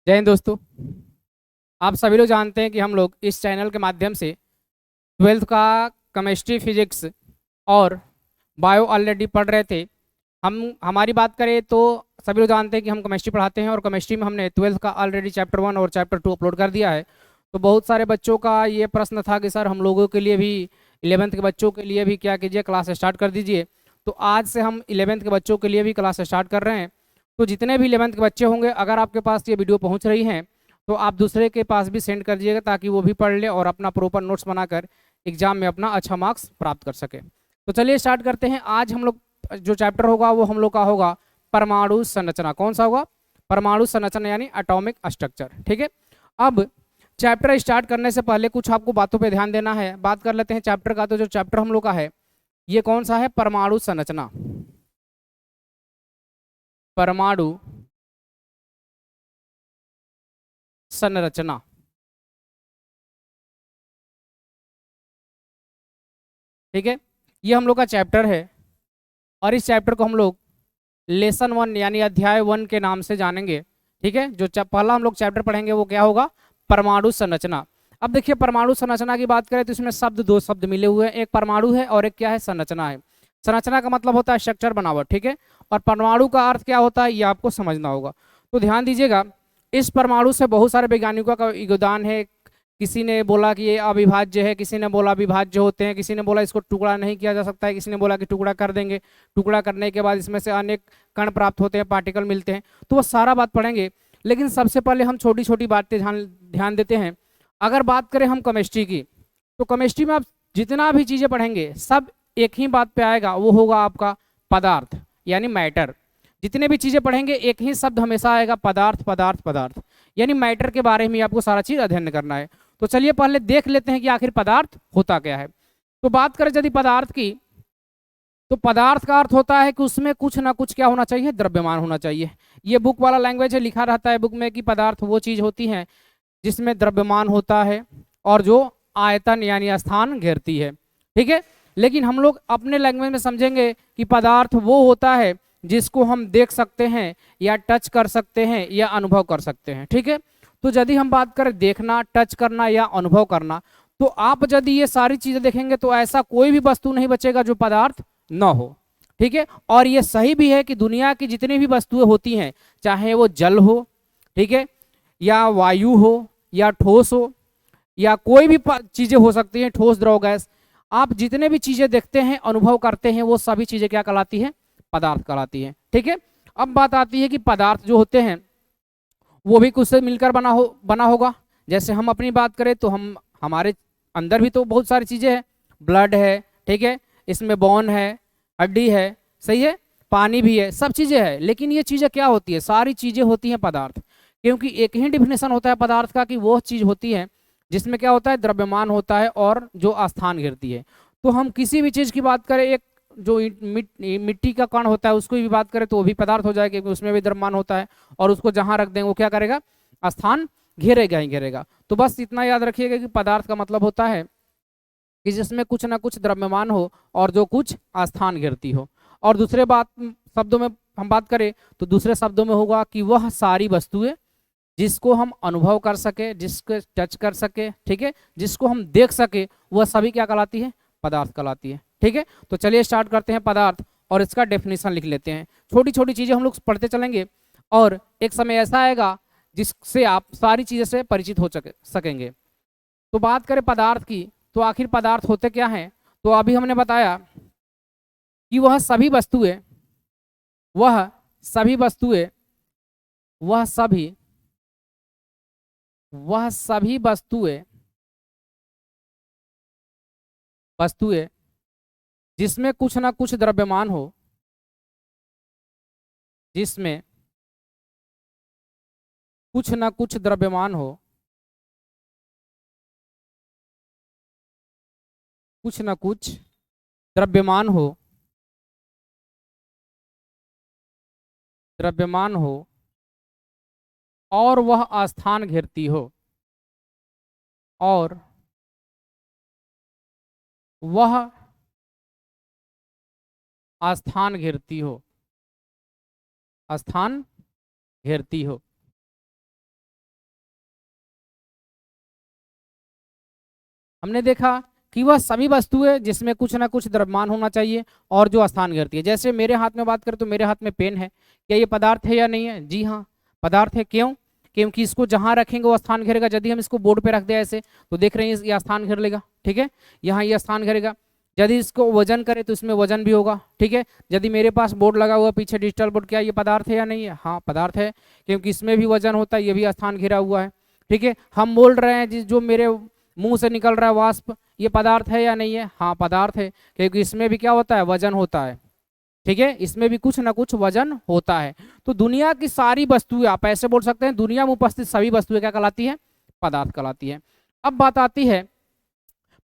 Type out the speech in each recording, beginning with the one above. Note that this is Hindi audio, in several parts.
जय हिंद दोस्तों। आप सभी लोग जानते हैं कि हम लोग इस चैनल के माध्यम से ट्वेल्थ का केमिस्ट्री फिजिक्स और बायो ऑलरेडी पढ़ रहे थे। हम हमारी बात करें तो सभी लोग जानते हैं कि हम केमिस्ट्री पढ़ाते हैं और केमिस्ट्री में हमने ट्वेल्थ का ऑलरेडी चैप्टर 1 और चैप्टर 2 अपलोड कर दिया है। तो बहुत सारे बच्चों का ये प्रश्न था कि सर हम लोगों के लिए भी 11th के बच्चों के लिए भी क्या कीजिए, क्लास स्टार्ट कर दीजिए। तो आज से हम 11th के बच्चों के लिए भी क्लास स्टार्ट कर रहे हैं। तो जितने भी 11th के बच्चे होंगे, अगर आपके पास ये वीडियो पहुंच रही हैं तो आप दूसरे के पास भी सेंड कर दीजिएगा ताकि वो भी पढ़ ले और अपना प्रॉपर नोट्स बनाकर एग्जाम में अपना अच्छा मार्क्स प्राप्त कर सके। तो चलिए स्टार्ट करते हैं। आज हम लोग जो चैप्टर होगा वो हम लोग का होगा परमाणु संरचना। कौन सा होगा? परमाणु संरचना यानी एटॉमिक स्ट्रक्चर। ठीक है। अब चैप्टर स्टार्ट करने से पहले कुछ आपको बातों पे ध्यान देना है। बात कर लेते हैं चैप्टर का। तो जो चैप्टर हम लोग का है ये कौन सा है? परमाणु संरचना। परमाणु संरचना। ठीक है। ये हम लोग का चैप्टर है और इस चैप्टर को हम लोग लेसन 1 यानी अध्याय 1 के नाम से जानेंगे। ठीक है। जो पहला हम लोग चैप्टर पढ़ेंगे वो क्या होगा? परमाणु संरचना। अब देखिए, परमाणु संरचना की बात करें तो इसमें दो शब्द मिले हुए हैं। एक परमाणु है और एक क्या है? संरचना है। संरचना का मतलब होता है स्ट्रक्चर, बनावट। ठीक है। और परमाणु का अर्थ क्या होता है ये आपको समझना होगा। तो ध्यान दीजिएगा, इस परमाणु से बहुत सारे वैज्ञानिकों का योगदान है। किसी ने बोला कि ये अविभाज्य है, किसी ने बोला विभाज्य होते हैं, किसी ने बोला इसको टुकड़ा नहीं किया जा सकता है, किसी ने बोला कि टुकड़ा कर देंगे, टुकड़ा करने के बाद इसमें से अनेक कण प्राप्त होते हैं, पार्टिकल मिलते हैं। तो वो सारा बात पढ़ेंगे। लेकिन सबसे पहले हम छोटी छोटी बातें ध्यान ध्यान देते हैं। अगर बात करें हम केमिस्ट्री की, तो केमिस्ट्री में आप जितना भी चीज़ें पढ़ेंगे सब एक ही बात पे आएगा, वो होगा आपका पदार्थ यानी मैटर। जितने भी चीज़ें पढ़ेंगे एक ही शब्द हमेशा आएगा, पदार्थ पदार्थ पदार्थ। यानी मैटर के बारे में आपको सारा चीज़ अध्ययन करना है। तो चलिए पहले देख लेते हैं कि आखिर पदार्थ होता क्या है। तो बात करें यदि पदार्थ की, तो पदार्थ का अर्थ होता है कि उसमें कुछ ना कुछ क्या होना चाहिए? द्रव्यमान होना चाहिए। ये बुक वाला लैंग्वेज है, लिखा रहता है बुक में कि पदार्थ वो चीज होती है जिसमें द्रव्यमान होता है और जो आयतन यानी स्थान घेरती है। ठीक है। लेकिन हम लोग अपने लैंग्वेज में समझेंगे कि पदार्थ वो होता है जिसको हम देख सकते हैं या टच कर सकते हैं या अनुभव कर सकते हैं। ठीक है। तो यदि हम बात करें देखना, टच करना या अनुभव करना, तो आप यदि ये सारी चीजें देखेंगे तो ऐसा कोई भी वस्तु नहीं बचेगा जो पदार्थ न हो। ठीक है। और ये सही भी है कि दुनिया की जितनी भी वस्तुएं होती हैं, चाहे वो जल हो, ठीक है, या वायु हो, या ठोस हो, या कोई भी चीजें हो सकती हैं, ठोस द्रव गैस, आप जितने भी चीजें देखते हैं, अनुभव करते हैं, वो सभी चीजें क्या कहलाती हैं? पदार्थ कहलाती हैं। ठीक है। अब बात आती है कि पदार्थ जो होते हैं वो भी कुछ से मिलकर बना होगा। जैसे हम अपनी बात करें तो हम हमारे अंदर भी तो बहुत सारी चीजें हैं। ब्लड है, ठीक है, इसमें बोन है, हड्डी है, सही है, पानी भी है, सब चीजें हैं। लेकिन ये चीजें क्या होती है? सारी चीजें होती हैं पदार्थ। क्योंकि एक ही डिफिनेशन होता है पदार्थ का कि वो चीज होती है जिसमें क्या होता है? द्रव्यमान होता है और जो स्थान घेरती है। तो हम किसी भी चीज की बात करें, एक जो मिट्टी का कण होता है उसको भी बात करें तो वो भी पदार्थ हो जाएगा क्योंकि उसमें भी द्रव्यमान होता है। और उसको जहां रख देंगे वो क्या करेगा? स्थान घेरेगा ही घेरेगा। तो बस इतना याद रखिएगा कि पदार्थ का मतलब होता है कि जिसमें कुछ ना कुछ द्रव्यमान हो और जो कुछ स्थान घेरती हो। और दूसरे बात शब्दों में हम बात करें तो दूसरे शब्दों में होगा कि वह सारी वस्तुएं जिसको हम अनुभव कर सके, जिसको टच कर सके, ठीक है, जिसको हम देख सके, वह सभी क्या कहलाती है? पदार्थ कहलाती है। ठीक है। तो चलिए स्टार्ट करते हैं पदार्थ और इसका डेफिनेशन लिख लेते हैं। छोटी छोटी चीजें हम लोग पढ़ते चलेंगे और एक समय ऐसा आएगा जिससे आप सारी चीजें से परिचित हो सकेंगे। तो बात करें पदार्थ की, तो आखिर पदार्थ होते क्या हैं? तो अभी हमने बताया कि वह सभी वस्तुएं वह सभी वह सभी वस्तुएं जिसमें कुछ ना कुछ द्रव्यमान हो, जिसमें कुछ ना कुछ द्रव्यमान हो, कुछ ना कुछ द्रव्यमान हो, द्रव्यमान हो और वह स्थान घेरती हो, और वह स्थान घेरती हो, स्थान घेरती हो। हमने देखा कि वह सभी वस्तुएं जिसमें कुछ ना कुछ द्रव्यमान होना चाहिए और जो स्थान घेरती है। जैसे मेरे हाथ में बात करें तो मेरे हाथ में पेन है, क्या ये पदार्थ है या नहीं है? जी हाँ, पदार्थ है। क्यों? क्योंकि इसको जहां रखेंगे वो स्थान घेरेगा। यदि हम इसको बोर्ड पे रख दें ऐसे तो देख रहे हैं ये स्थान घेर लेगा, ठीक है, यहाँ ये स्थान घेरेगा। यदि इसको वजन करें तो इसमें वजन भी होगा, ठीक है। यदि मेरे पास बोर्ड लगा हुआ पीछे डिजिटल बोर्ड, क्या ये पदार्थ है या नहीं है? हाँ पदार्थ है, क्योंकि इसमें भी वजन होता है, ये भी स्थान घिरा हुआ है, ठीक है। हम बोल रहे हैं जिस जो मेरे मुंह से निकल रहा है वाष्प, ये पदार्थ है या नहीं है? हाँ पदार्थ है, क्योंकि इसमें भी क्या होता है? वजन होता है, ठीक है, इसमें भी कुछ ना कुछ वजन होता है। तो दुनिया की सारी वस्तुएं, आप ऐसे बोल सकते हैं, दुनिया में उपस्थित सभी वस्तुएं क्या कहलाती है? पदार्थ कहलाती है। अब बात आती है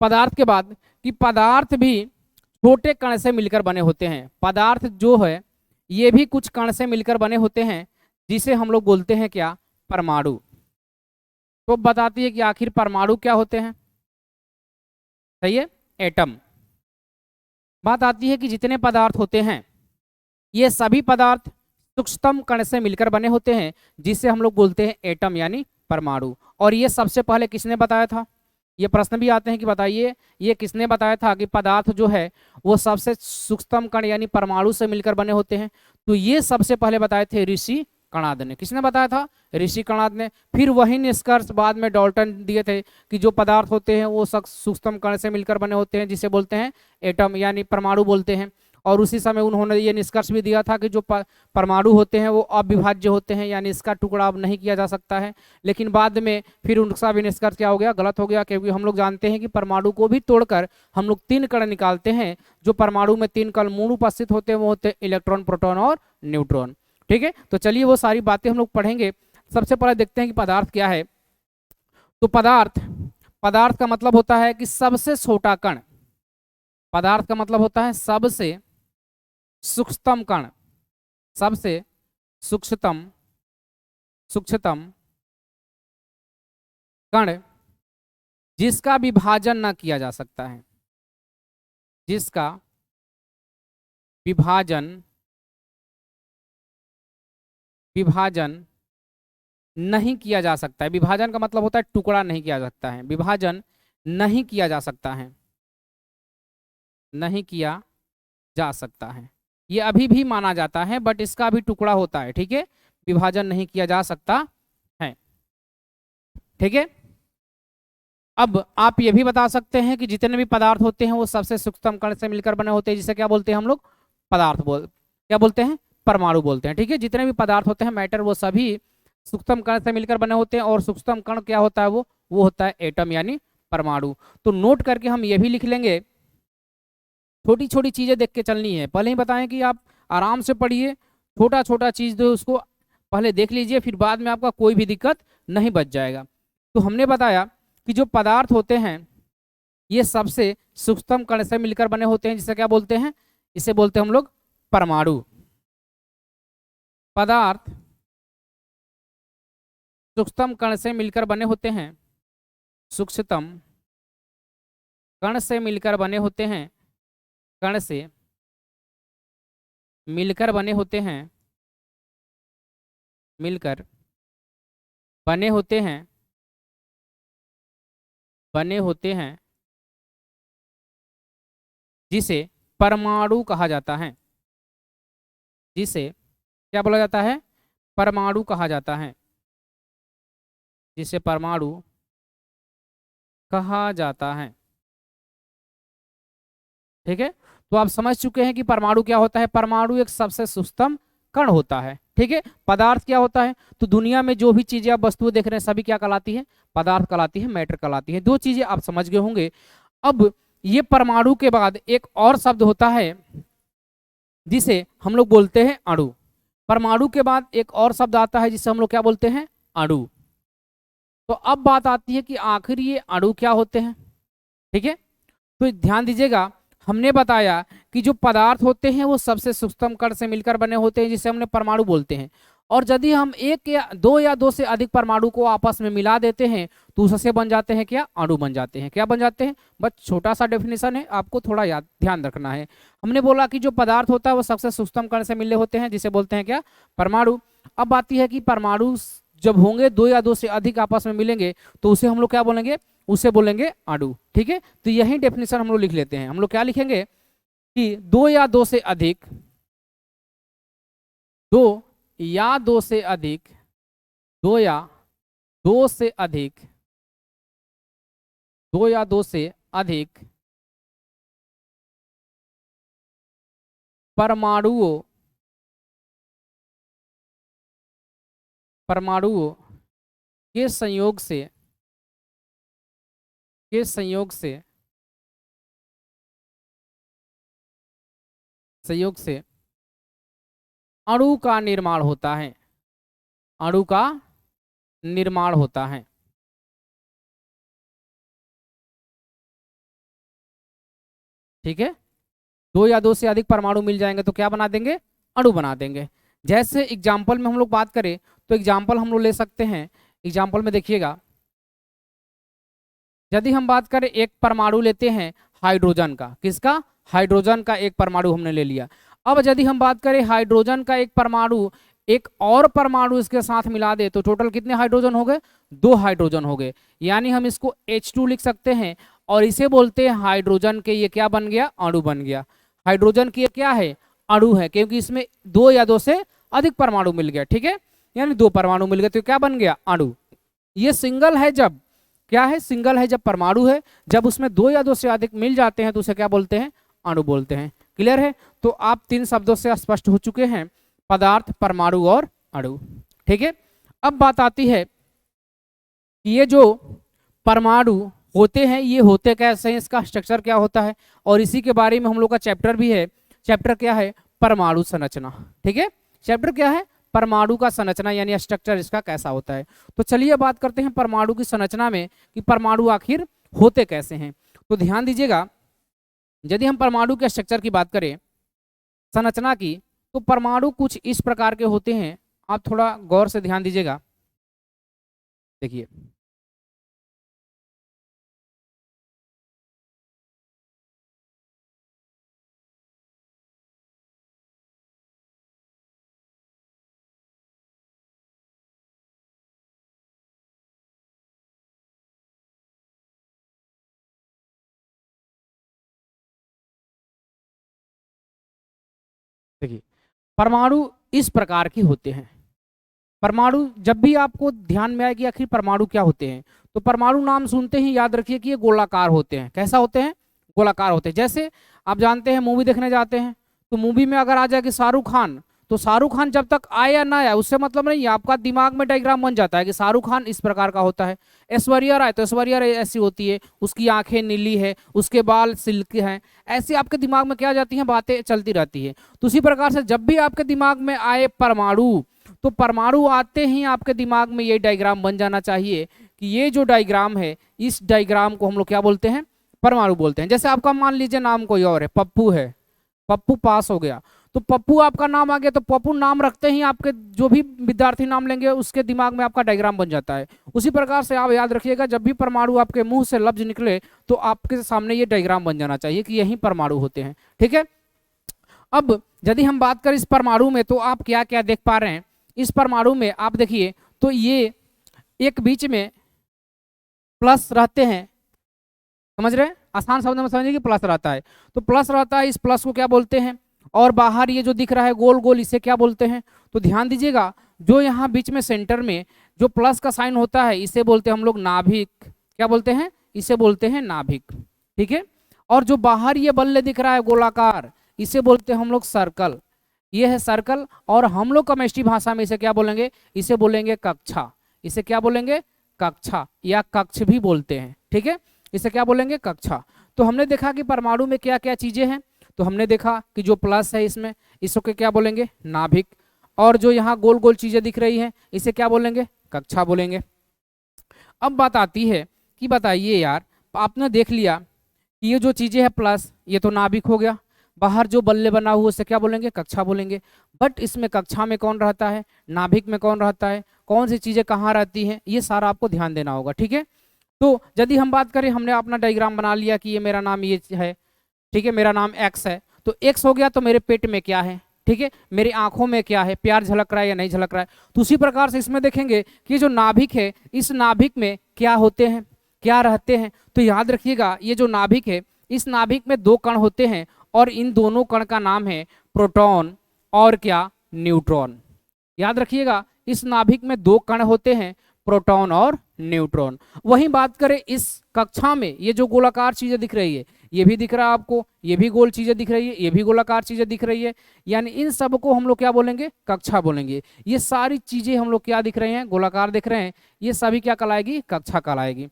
पदार्थ के बाद कि पदार्थ भी छोटे कण से मिलकर बने होते हैं। पदार्थ जो है ये भी कुछ कण से मिलकर बने होते हैं, जिसे हम लोग बोलते हैं क्या? परमाणु। तो बताती है कि आखिर परमाणु क्या होते हैं? सही है, एटम। बात आती है कि जितने पदार्थ होते हैं ये सभी पदार्थ सूक्ष्मतम कण से मिलकर बने होते हैं, जिसे हम लोग बोलते हैं एटम यानी परमाणु। और ये सबसे पहले किसने बताया था? ये प्रश्न भी आते हैं कि बताइए ये किसने बताया था कि पदार्थ जो है वो सबसे सूक्ष्मतम कण यानी परमाणु से मिलकर बने होते हैं? तो ये सबसे पहले बताए थे ऋषि कणाद ने। किसने बताया था? ऋषि कणाद ने। फिर वही निष्कर्ष बाद में डाल्टन दिए थे कि जो पदार्थ होते हैं वो सूक्ष्मतम कण से मिलकर बने होते हैं, जिसे बोलते हैं एटम यानी परमाणु बोलते हैं। और उसी समय उन्होंने ये निष्कर्ष भी दिया था कि जो परमाणु होते हैं वो अविभाज्य होते हैं, यानी इसका टुकड़ा अब नहीं किया जा सकता है। लेकिन बाद में फिर उनका भी निष्कर्ष क्या हो गया? गलत हो गया, क्योंकि हम लोग जानते हैं कि परमाणु को भी तोड़कर हम लोग 3 कण निकालते हैं। जो परमाणु में 3 कण मूल उपस्थित होते हैं वो होते हैं इलेक्ट्रॉन, प्रोटॉन और न्यूट्रॉन, ठीक है। तो चलिए वो सारी बातें हम लोग पढ़ेंगे। सबसे पहले देखते हैं कि पदार्थ क्या है। तो पदार्थ का मतलब होता है कि सबसे छोटा कण। पदार्थ का मतलब होता है सबसे सूक्ष्मतम कण, सबसे सूक्ष्मतम कण जिसका विभाजन न किया जा सकता है, जिसका विभाजन नहीं किया जा सकता है। विभाजन का मतलब होता है टुकड़ा नहीं किया जा सकता है, विभाजन नहीं किया जा सकता है, नहीं किया जा सकता है। ये अभी भी माना जाता है, बट इसका भी टुकड़ा होता है, ठीक है। विभाजन नहीं किया जा सकता है, ठीक है। अब आप ये भी बता सकते हैं कि जितने भी पदार्थ होते हैं वो सबसे सूक्ष्मतम कण से मिलकर बने होते हैं, जिसे क्या बोलते हैं हम लोग? क्या बोलते हैं? परमाणु बोलते हैं, ठीक है। जितने भी पदार्थ होते हैं मैटर, वो सभी सूक्ष्मतम कण से मिलकर बने होते हैं। और सूक्ष्मतम कण क्या होता है? वो होता है एटम यानी परमाणु। तो नोट करके हम ये भी लिख लेंगे, छोटी छोटी चीजें देख के चलनी है। पहले ही बताएं कि आप आराम से पढ़िए, छोटा छोटा चीज दो उसको पहले देख लीजिए, फिर बाद में आपका कोई भी दिक्कत नहीं बच जाएगा। तो हमने बताया कि जो पदार्थ होते हैं ये सबसे सूक्ष्मतम कण से मिलकर बने होते हैं, जिसे क्या बोलते हैं? इसे बोलते हैं हम लोग परमाणु। पदार्थ सूक्ष्मतम कण से मिलकर बने होते हैं, सूक्ष्मतम कण से मिलकर बने होते हैं, कण से मिलकर बने होते हैं, मिलकर बने होते हैं, बने होते हैं, जिसे परमाणु कहा जाता है, जिसे क्या बोला जाता है? परमाणु कहा जाता है, जिसे परमाणु कहा जाता है, ठीक है। तो आप समझ चुके हैं कि परमाणु क्या होता है। परमाणु एक सबसे सूक्ष्मतम कण होता है, ठीक है। पदार्थ क्या होता है? तो दुनिया में जो भी चीजें आप वस्तुएं देख रहे हैं सभी क्या कहलाती है? पदार्थ कहलाती है, मैटर कहलाती है। 2 चीजें आप समझ गए होंगे। अब ये परमाणु के बाद एक और शब्द होता है जिसे हम लोग बोलते हैं अणु। परमाणु के बाद एक और शब्द आता है जिसे हम लोग क्या बोलते हैं? अणु। तो अब बात आती है कि आखिर ये अणु क्या होते हैं, ठीक है। तो ध्यान दीजिएगा, हमने बताया कि जो पदार्थ होते हैं वो सबसे सूक्ष्मतम कण से मिलकर बने होते हैं, जिसे हमने परमाणु बोलते हैं। और यदि हम 1 या 2 से अधिक परमाणु को आपस में मिला देते हैं तो उससे बन जाते हैं क्या? अणु बन जाते हैं। क्या बन जाते हैं? बस छोटा सा डेफिनेशन है, आपको थोड़ा याद ध्यान रखना है। हमने बोला कि जो पदार्थ होता है वो सबसे सूक्ष्मतम कण से मिले होते हैं, जिसे बोलते हैं क्या? परमाणु। अब आती है कि परमाणु जब होंगे 2 या 2 से अधिक आपस में मिलेंगे तो उसे हम लोग क्या बोलेंगे? उसे बोलेंगे अणु। ठीक है, तो यही डेफिनेशन हम लोग लिख लेते हैं। हम लोग क्या लिखेंगे कि दो या दो से अधिक, दो या दो से अधिक, दो या दो से अधिक, दो या दो से अधिक परमाणुओं परमाणुओं के संयोग से, के संयोग से, संयोग से अणु का निर्माण होता है, अणु का निर्माण होता है। ठीक है, दो या दो से अधिक परमाणु मिल जाएंगे तो क्या बना देंगे, अणु बना देंगे। जैसे एग्जाम्पल में हम लोग बात करें तो एग्जाम्पल हम लोग ले सकते हैं। एग्जाम्पल में देखिएगा, यदि हम बात करें एक परमाणु लेते हैं हाइड्रोजन का, किसका, हाइड्रोजन का एक परमाणु हमने ले लिया। अब यदि हम बात करें हाइड्रोजन का एक परमाणु एक और परमाणु इसके साथ मिला दे तो टोटल कितने हाइड्रोजन हो गए, दो हाइड्रोजन हो गए। यानी हम इसको H2 लिख सकते हैं और इसे बोलते हैं हाइड्रोजन के, ये क्या बन गया, अणु बन गया। हाइड्रोजन की ये क्या है, अणु है, क्योंकि इसमें दो या दो से अधिक परमाणु मिल गया। ठीक है, यानी दो परमाणु मिल गए तो क्या बन गया, अणु। ये सिंगल है जब, क्या है, सिंगल है जब परमाणु है, जब उसमें दो या दो से अधिक मिल जाते हैं तो उसे क्या बोलते हैं, अणु बोलते हैं। क्लियर है, तो आप तीन शब्दों से स्पष्ट हो चुके हैं, पदार्थ, परमाणु और अणु। ठीक है, अब बात आती है कि ये जो परमाणु होते हैं ये होते कैसे हैं, इसका स्ट्रक्चर क्या होता है, और इसी के बारे में हम लोग का चैप्टर भी है। चैप्टर क्या है, परमाणु संरचना। ठीक है, चैप्टर क्या है, परमाणु का संरचना यानी स्ट्रक्चर इसका कैसा होता है। तो चलिए बात करते हैं परमाणु की संरचना में कि परमाणु आखिर होते कैसे हैं। तो ध्यान दीजिएगा, यदि हम परमाणु के स्ट्रक्चर की बात करें, संरचना की, तो परमाणु कुछ इस प्रकार के होते हैं। आप थोड़ा गौर से ध्यान दीजिएगा, देखिए देखिए परमाणु इस प्रकार के होते हैं। परमाणु जब भी आपको ध्यान में आए कि आखिर परमाणु क्या होते हैं, तो परमाणु नाम सुनते ही याद रखिए कि ये गोलाकार होते हैं। कैसा होते हैं, गोलाकार होते हैं। जैसे आप जानते हैं मूवी देखने जाते हैं तो मूवी में अगर आ जाए कि शाहरुख खान, तो शाहरुख खान जब तक आए या ना आए उससे मतलब नहीं है, आपका दिमाग में डायग्राम बन जाता है कि शाहरुख खान इस प्रकार का होता है। ऐश्वर्या राय, तो ऐश्वर्या राय ऐसी होती है, उसकी आंखें नीली है, उसके बाल सिल्की हैं, ऐसी आपके दिमाग में क्या जाती हैं, बातें चलती रहती है। तो उसी प्रकार से जब भी आपके दिमाग में आए परमाणु, तो परमाणु आते ही आपके दिमाग में ये डायग्राम बन जाना चाहिए कि ये जो डायग्राम है, इस डायग्राम को हम लोग क्या बोलते हैं, परमाणु बोलते हैं। जैसे आपका मान लीजिए नाम कोई और है, पप्पू है, पप्पू पास हो गया, तो पप्पू आपका नाम आ गया, तो पप्पू नाम रखते ही आपके जो भी विद्यार्थी नाम लेंगे उसके दिमाग में आपका डायग्राम बन जाता है। उसी प्रकार से आप याद रखिएगा, जब भी परमाणु आपके मुंह से लफ्ज निकले तो आपके सामने ये डायग्राम बन जाना चाहिए कि यही परमाणु होते हैं। ठीक है, अब यदि हम बात करें इस परमाणु में, तो आप क्या क्या देख पा रहे हैं इस परमाणु में, आप देखिए तो ये एक बीच में प्लस रहते हैं, समझ रहे हैं, आसान शब्द में समझिए कि प्लस रहता है, तो प्लस रहता है, इस प्लस को क्या बोलते हैं, और बाहर ये जो दिख रहा है गोल गोल, इसे क्या बोलते हैं। तो ध्यान दीजिएगा, जो यहाँ बीच में सेंटर में जो प्लस का साइन होता है इसे बोलते हैं हम लोग नाभिक। क्या बोलते हैं, इसे बोलते हैं नाभिक। ठीक है, और जो बाहर ये बल्ले दिख रहा है गोलाकार, इसे बोलते हैं हम लोग सर्कल। ये है सर्कल, और हम लोग केमिस्ट्री भाषा में इसे क्या बोलेंगे, इसे बोलेंगे कक्षा। इसे क्या बोलेंगे, कक्षा या कक्ष भी बोलते हैं। ठीक है, इसे क्या बोलेंगे, कक्षा। तो हमने देखा कि परमाणु में क्या क्या चीजें हैं, तो हमने देखा कि जो प्लस है इसमें, इसको क्या बोलेंगे, नाभिक, और जो यहाँ गोल गोल चीजें दिख रही हैं इसे क्या बोलेंगे, कक्षा बोलेंगे। अब बात आती है कि बताइए यार, आपने देख लिया कि ये जो चीजें हैं प्लस, ये तो नाभिक हो गया, बाहर जो बल्ले बना हुआ उसे क्या बोलेंगे, कक्षा बोलेंगे। बट इसमें कक्षा में कौन रहता है, नाभिक में कौन रहता है, कौन सी चीजें कहाँ रहती हैं, ये सारा आपको ध्यान देना होगा। ठीक है, तो यदि हम बात करें, हमने अपना डायग्राम बना लिया कि ये मेरा नाम ये है, ठीक है, मेरा नाम एक्स है, तो एक्स हो गया, तो मेरे पेट में क्या है, ठीक है, मेरी आंखों में क्या है, प्यार झलक रहा है या नहीं झलक रहा है। तो उसी प्रकार से इसमें देखेंगे कि जो नाभिक है, इस नाभिक में क्या होते हैं, क्या रहते हैं? तो याद रखिएगा ये जो नाभिक है, इस नाभिक में 2 कण होते हैं और इन दोनों कण का नाम है प्रोटॉन और क्या, न्यूट्रॉन। याद रखिएगा इस नाभिक में 2 कण होते हैं, प्रोटॉन और न्यूट्रॉन। वहीं बात करें इस कक्षा में, ये जो गोलाकार चीजें दिख रही है, ये भी दिख रहा है आपको, ये भी गोल चीजें दिख रही है, ये भी गोलाकार चीजें दिख रही है, यानी इन सब को हम लोग क्या बोलेंगे, कक्षा बोलेंगे। ये सारी चीजें हम लोग क्या दिख रहे हैं, गोलाकार दिख रहे हैं, ये सभी क्या कहलाएगी, कक्षा कहलाएगी।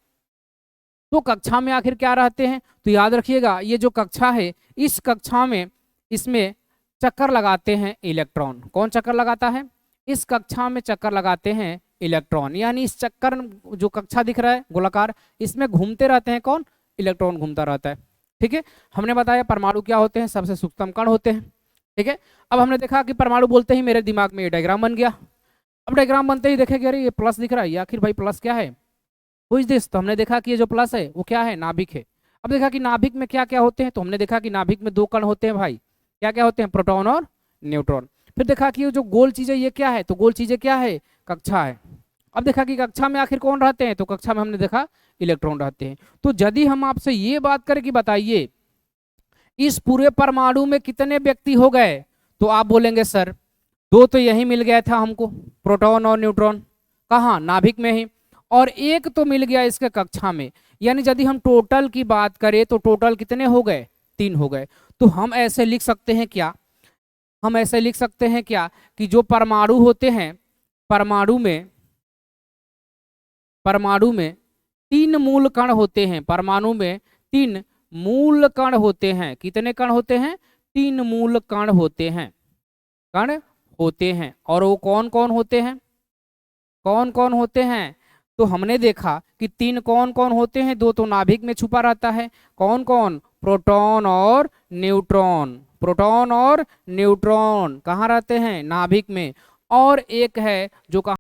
तो कक्षा में आखिर क्या रहते हैं? तो याद रखिएगा ये जो कक्षा है, इस कक्षा में इसमें चक्कर लगाते हैं इलेक्ट्रॉन। कौन चक्कर लगाता है? इस कक्षा में चक्कर लगाते हैं इलेक्ट्रॉन, यानी इस चक्कर जो कक्षा दिख रहा है गोलाकार, इसमें घूमते रहते हैं कौन, इलेक्ट्रॉन घूमता रहता है। ठीक है, हमने बताया परमाणु क्या होते हैं, सबसे सूक्ष्म कण होते हैं। ठीक है, अब हमने देखा कि परमाणु बोलते ही मेरे दिमाग में ये डायग्राम बन गया। अब डायग्राम बनते ही देखेंगे अरे ये प्लस दिख रहा है, आखिर भाई प्लस क्या है, हुई दिस। तो हमने देखा कि ये जो प्लस है वो क्या है, नाभिक है। अब देखा कि नाभिक में क्या क्या होते हैं, तो हमने देखा कि नाभिक में 2 कण होते हैं भाई, क्या क्या होते हैं, प्रोटॉन और न्यूट्रॉन। फिर देखा कि ये जो गोल चीजें ये क्या है, तो गोल चीजें क्या है, कक्षा है। अब देखा कि कक्षा में आखिर कौन रहते हैं, तो कक्षा में हमने देखा इलेक्ट्रॉन रहते हैं। तो यदि हम आपसे ये बात करें कि बताइए इस पूरे परमाणु में कितने व्यक्ति हो गए, तो आप बोलेंगे सर 2 तो यही मिल गया था हमको, प्रोटॉन और न्यूट्रॉन, कहाँ, नाभिक में ही, और 1 तो मिल गया इसके कक्षा में। यानी यदि हम टोटल की बात करें तो टोटल कितने हो गए, 3 हो गए। तो हम ऐसे लिख सकते हैं क्या, हम ऐसे लिख सकते हैं क्या कि जो परमाणु होते हैं, परमाणु में 3 मूल कण होते हैं, परमाणु में 3 मूल कण होते हैं। कितने कण होते हैं, 3 मूल कण होते हैं, कण होते हैं। और वो कौन कौन होते हैं, कौन कौन होते हैं? तो हमने देखा कि 3 कौन कौन होते हैं, 2 तो नाभिक में छुपा रहता है, कौन कौन, प्रोटॉन और न्यूट्रॉन। प्रोटॉन और न्यूट्रॉन कहाँ रहते हैं, नाभिक में। और एक है जो